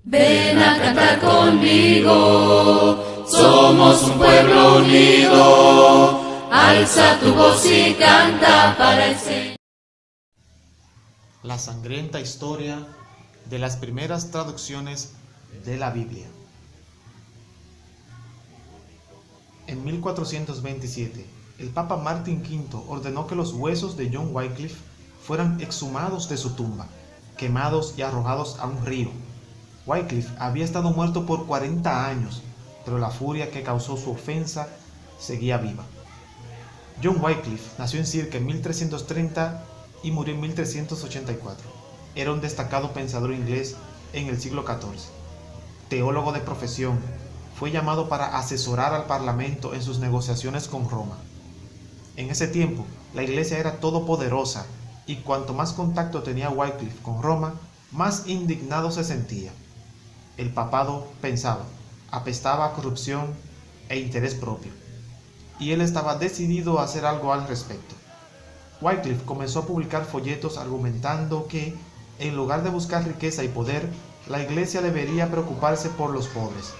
Ven a cantar conmigo, somos un pueblo unido, alza tu voz y canta para el Señor. La sangrienta historia de las primeras traducciones de la Biblia. En 1427, el Papa Martín V ordenó que los huesos de John Wycliffe fueran exhumados de su tumba, quemados y arrojados a un río. Wycliffe había estado muerto por 40 años, pero la furia que causó su ofensa seguía viva. John Wycliffe nació en Circa en 1330 y murió en 1384. Era un destacado pensador inglés en el siglo XIV. Teólogo de profesión, fue llamado para asesorar al Parlamento en sus negociaciones con Roma. En ese tiempo, la Iglesia era todopoderosa y cuanto más contacto tenía Wycliffe con Roma, más indignado se sentía. El papado, pensaba, apestaba a corrupción e interés propio, y él estaba decidido a hacer algo al respecto. Wycliffe comenzó a publicar folletos argumentando que, en lugar de buscar riqueza y poder, la Iglesia debería preocuparse por los pobres.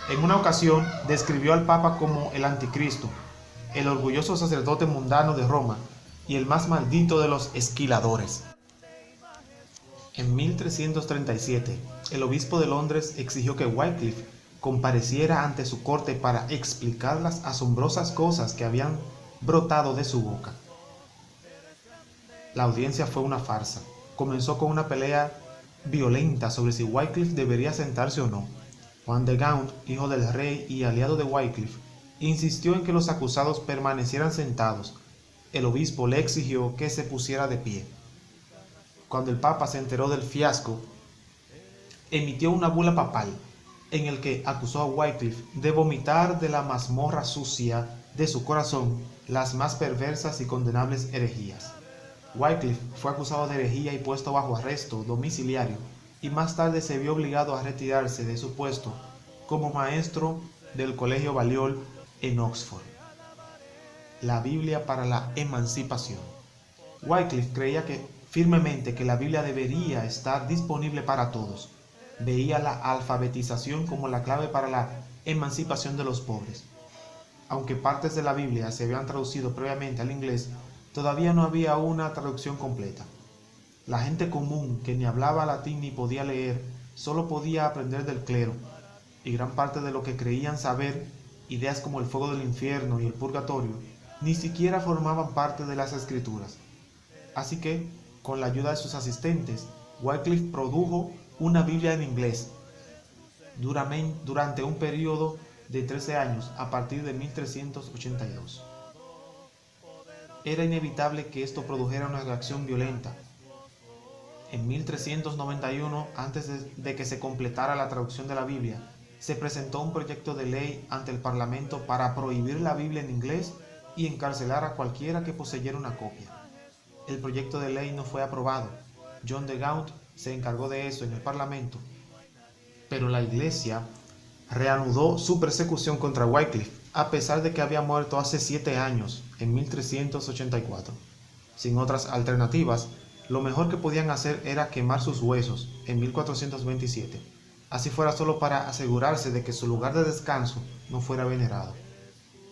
En una ocasión, describió al Papa como el anticristo, el orgulloso sacerdote mundano de Roma y el más maldito de los esquiladores. En 1337, el obispo de Londres exigió que Wycliffe compareciera ante su corte para explicar las asombrosas cosas que habían brotado de su boca. La audiencia fue una farsa. Comenzó con una pelea violenta sobre si Wycliffe debería sentarse o no. Juan de Gaunt, hijo del rey y aliado de Wycliffe, insistió en que los acusados permanecieran sentados. El obispo le exigió que se pusiera de pie. Cuando el Papa se enteró del fiasco, emitió una bula papal en el que acusó a Wycliffe de vomitar de la mazmorra sucia de su corazón las más perversas y condenables herejías. Wycliffe fue acusado de herejía y puesto bajo arresto domiciliario, y más tarde se vio obligado a retirarse de su puesto como maestro del Colegio Balliol en Oxford. La Biblia para la emancipación. Wycliffe creía firmemente que la Biblia debería estar disponible para todos. Veía la alfabetización como la clave para la emancipación de los pobres. Aunque partes de la Biblia se habían traducido previamente al inglés, todavía no había una traducción completa. La gente común, que ni hablaba latín ni podía leer, solo podía aprender del clero, y gran parte de lo que creían saber, ideas como el fuego del infierno y el purgatorio, ni siquiera formaban parte de las escrituras. Así que, con la ayuda de sus asistentes, Wycliffe produjo una Biblia en inglés durante un periodo de 13 años a partir de 1382. Era inevitable que esto produjera una reacción violenta. En 1391, antes de que se completara la traducción de la Biblia, se presentó un proyecto de ley ante el Parlamento para prohibir la Biblia en inglés y encarcelar a cualquiera que poseyera una copia. El proyecto de ley no fue aprobado. John de Gaunt se encargó de eso en el Parlamento, pero la Iglesia reanudó su persecución contra Wycliffe, a pesar de que había muerto hace 7 años, en 1384. Sin otras alternativas, lo mejor que podían hacer era quemar sus huesos en 1427, así fuera solo para asegurarse de que su lugar de descanso no fuera venerado.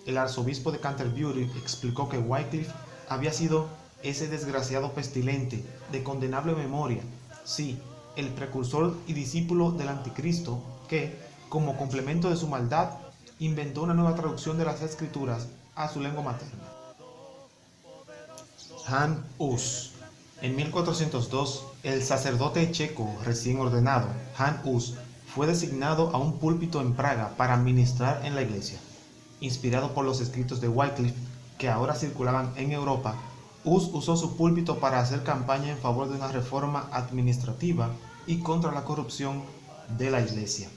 El arzobispo de Canterbury explicó que Wycliffe había sido ese desgraciado pestilente de condenable memoria, sí, el precursor y discípulo del anticristo que, como complemento de su maldad, inventó una nueva traducción de las escrituras a su lengua materna. Jan Hus. En 1402, el sacerdote checo recién ordenado, Jan Hus, fue designado a un púlpito en Praga para ministrar en la iglesia. Inspirado por los escritos de Wycliffe, que ahora circulaban en Europa, Hus usó su púlpito para hacer campaña en favor de una reforma administrativa y contra la corrupción de la iglesia.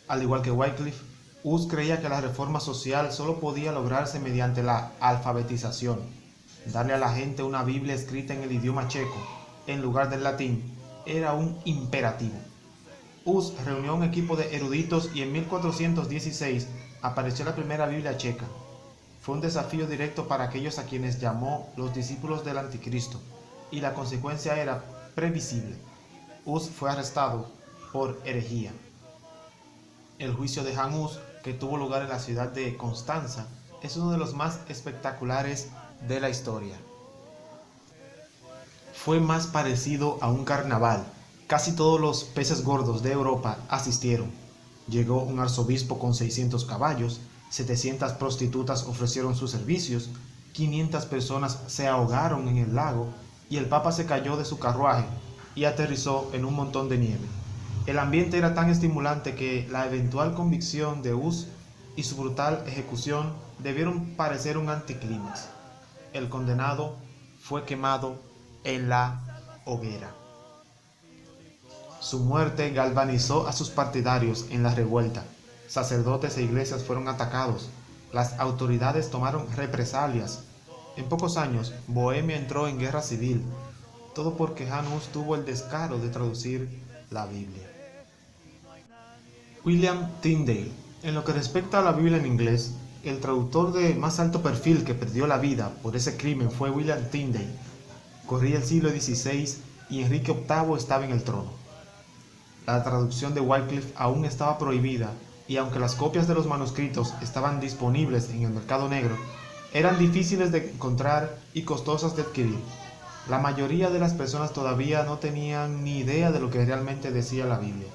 Al igual que Wycliffe, Hus creía que la reforma social solo podía lograrse mediante la alfabetización. Darle a la gente una Biblia escrita en el idioma checo, en lugar del latín, era un imperativo. Hus reunió un equipo de eruditos y en 1416 apareció la primera Biblia checa. Fue un desafío directo para aquellos a quienes llamó los discípulos del anticristo, y la consecuencia era previsible. Hus fue arrestado por herejía. El juicio de Jan Hus, que tuvo lugar en la ciudad de Constanza, es uno de los más espectaculares de la historia. Fue más parecido a un carnaval. Casi todos los peces gordos de Europa asistieron. Llegó un arzobispo con 600 caballos, 700 prostitutas ofrecieron sus servicios, 500 personas se ahogaron en el lago y el Papa se cayó de su carruaje y aterrizó en un montón de nieve. El ambiente era tan estimulante que la eventual convicción de Hus y su brutal ejecución debieron parecer un anticlímax. El condenado fue quemado en la hoguera. Su muerte galvanizó a sus partidarios en la revuelta. Sacerdotes e iglesias fueron atacados. Las autoridades tomaron represalias. En pocos años, Bohemia entró en guerra civil. Todo porque Jan Hus tuvo el descaro de traducir la Biblia. William Tyndale. En lo que respecta a la Biblia en inglés, el traductor de más alto perfil que perdió la vida por ese crimen fue William Tyndale. Corría el siglo XVI y Enrique VIII estaba en el trono. La traducción de Wycliffe aún estaba prohibida y aunque las copias de los manuscritos estaban disponibles en el mercado negro, eran difíciles de encontrar y costosas de adquirir. La mayoría de las personas todavía no tenían ni idea de lo que realmente decía la Biblia,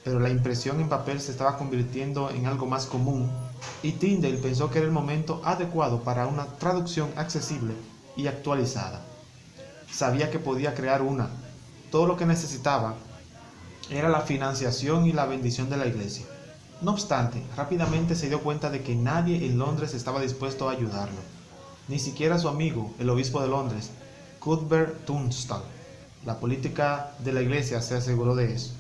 pero la impresión en papel se estaba convirtiendo en algo más común y Tyndale pensó que era el momento adecuado para una traducción accesible y actualizada. Sabía que podía crear una. Todo lo que necesitaba era la financiación y la bendición de la iglesia. No obstante, rápidamente se dio cuenta de que nadie en Londres estaba dispuesto a ayudarlo. Ni siquiera su amigo, el obispo de Londres, Cuthbert Tunstall. La política de la iglesia se aseguró de eso.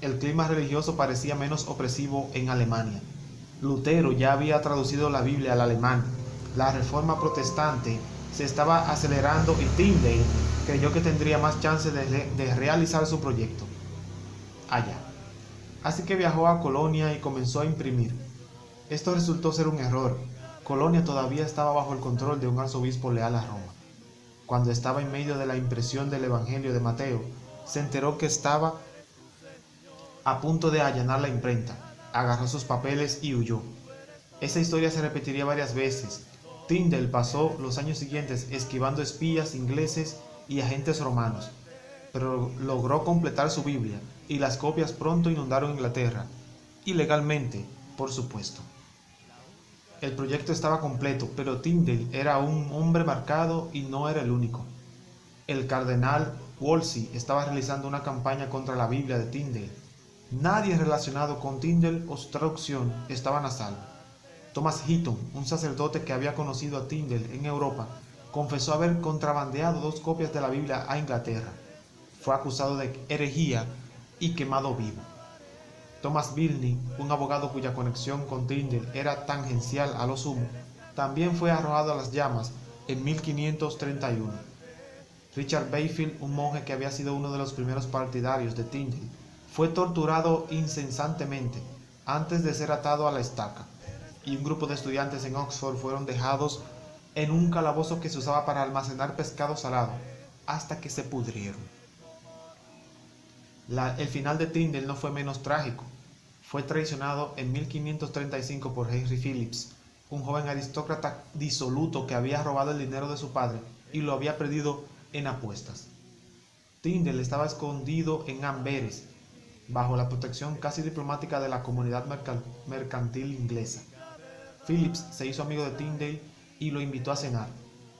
El clima religioso parecía menos opresivo en Alemania. Lutero ya había traducido la Biblia al alemán. La reforma protestante se estaba acelerando y Tyndale creyó que tendría más chance de realizar su proyecto allá. Así que viajó a Colonia y comenzó a imprimir. Esto resultó ser un error. Colonia todavía estaba bajo el control de un arzobispo leal a Roma. Cuando estaba en medio de la impresión del Evangelio de Mateo, se enteró que estaba a punto de allanar la imprenta. Agarró sus papeles y huyó. Esa historia se repetiría varias veces. Tyndale pasó los años siguientes esquivando espías ingleses y agentes romanos, pero logró completar su Biblia y las copias pronto inundaron Inglaterra, ilegalmente, por supuesto. El proyecto estaba completo, pero Tyndale era un hombre marcado y no era el único. El cardenal Wolsey estaba realizando una campaña contra la Biblia de Tyndale. Nadie relacionado con Tyndale o su traducción estaban a salvo. Thomas Heaton, un sacerdote que había conocido a Tyndale en Europa, confesó haber contrabandeado 2 copias de la Biblia a Inglaterra. Fue acusado de herejía y quemado vivo. Thomas Bilney, un abogado cuya conexión con Tyndale era tangencial a lo sumo, también fue arrojado a las llamas en 1531. Richard Bayfield, un monje que había sido uno de los primeros partidarios de Tyndale, fue torturado incesantemente antes de ser atado a la estaca, y un grupo de estudiantes en Oxford fueron dejados en un calabozo que se usaba para almacenar pescado salado, hasta que se pudrieron. El final de Tyndale no fue menos trágico. Fue traicionado en 1535 por Henry Phillips, un joven aristócrata disoluto que había robado el dinero de su padre y lo había perdido en apuestas. Tyndale estaba escondido en Amberes, bajo la protección casi diplomática de la comunidad mercantil inglesa. Phillips se hizo amigo de Tyndale y lo invitó a cenar.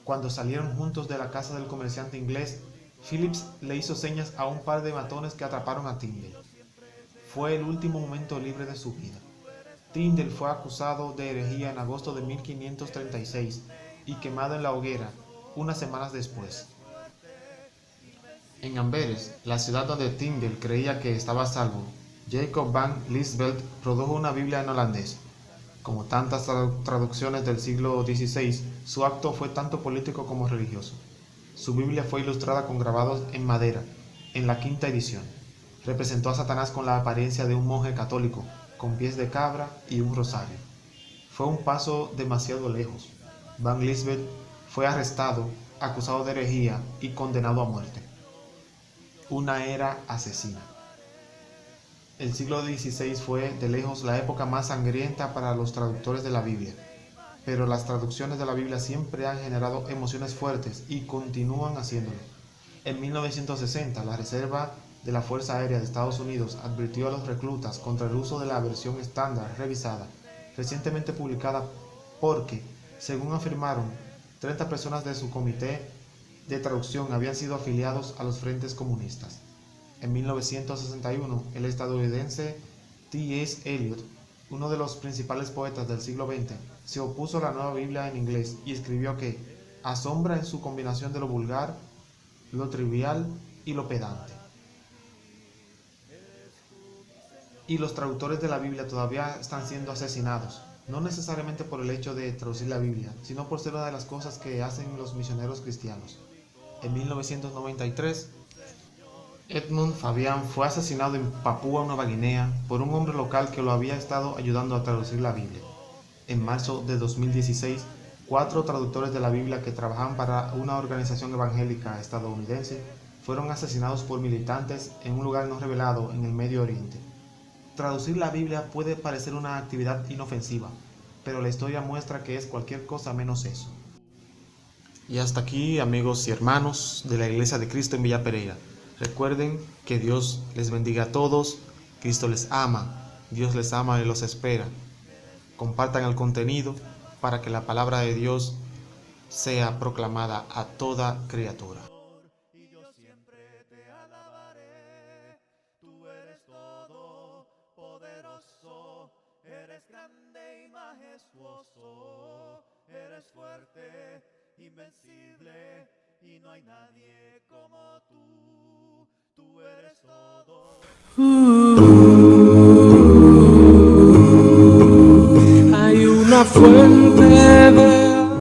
Cuando salieron juntos de la casa del comerciante inglés, Phillips le hizo señas a un par de matones que atraparon a Tyndale. Fue el último momento libre de su vida. Tyndale fue acusado de herejía en agosto de 1536 y quemado en la hoguera unas semanas después. En Amberes, la ciudad donde Tyndale creía que estaba a salvo, Jacob van Liesvelt produjo una Biblia en holandés. Como tantas traducciones del siglo XVI, su acto fue tanto político como religioso. Su Biblia fue ilustrada con grabados en madera, en la 5ª edición. Representó a Satanás con la apariencia de un monje católico, con pies de cabra y un rosario. Fue un paso demasiado lejos. Van Liesvelt fue arrestado, acusado de herejía y condenado a muerte. Una era asesina. El siglo XVI fue de lejos la época más sangrienta para los traductores de la Biblia, pero las traducciones de la Biblia siempre han generado emociones fuertes y continúan haciéndolo. En 1960, la Reserva de la Fuerza Aérea de Estados Unidos advirtió a los reclutas contra el uso de la versión estándar revisada, recientemente publicada porque, según afirmaron, 30 personas de su comité de traducción habían sido afiliados a los frentes comunistas. En 1961, el estadounidense T.S. Eliot, uno de los principales poetas del siglo XX, se opuso a la nueva Biblia en inglés y escribió que asombra en su combinación de lo vulgar, lo trivial y lo pedante. Y los traductores de la Biblia todavía están siendo asesinados, no necesariamente por el hecho de traducir la Biblia, sino por ser una de las cosas que hacen los misioneros cristianos. En 1993, Edmund Fabian fue asesinado en Papúa Nueva Guinea por un hombre local que lo había estado ayudando a traducir la Biblia. En marzo de 2016, 4 traductores de la Biblia que trabajaban para una organización evangélica estadounidense fueron asesinados por militantes en un lugar no revelado en el Medio Oriente. Traducir la Biblia puede parecer una actividad inofensiva, pero la historia muestra que es cualquier cosa menos eso. Y hasta aquí, amigos y hermanos de la Iglesia de Cristo en Villa Pereira. Recuerden que Dios les bendiga a todos, Cristo les ama, Dios les ama y los espera. Compartan el contenido para que la palabra de Dios sea proclamada a toda criatura. Y yo siempre te alabaré, tú eres todopoderoso, eres grande y majestuoso, eres fuerte, invencible, y no hay nadie como tú eres todo. Hay una fuente de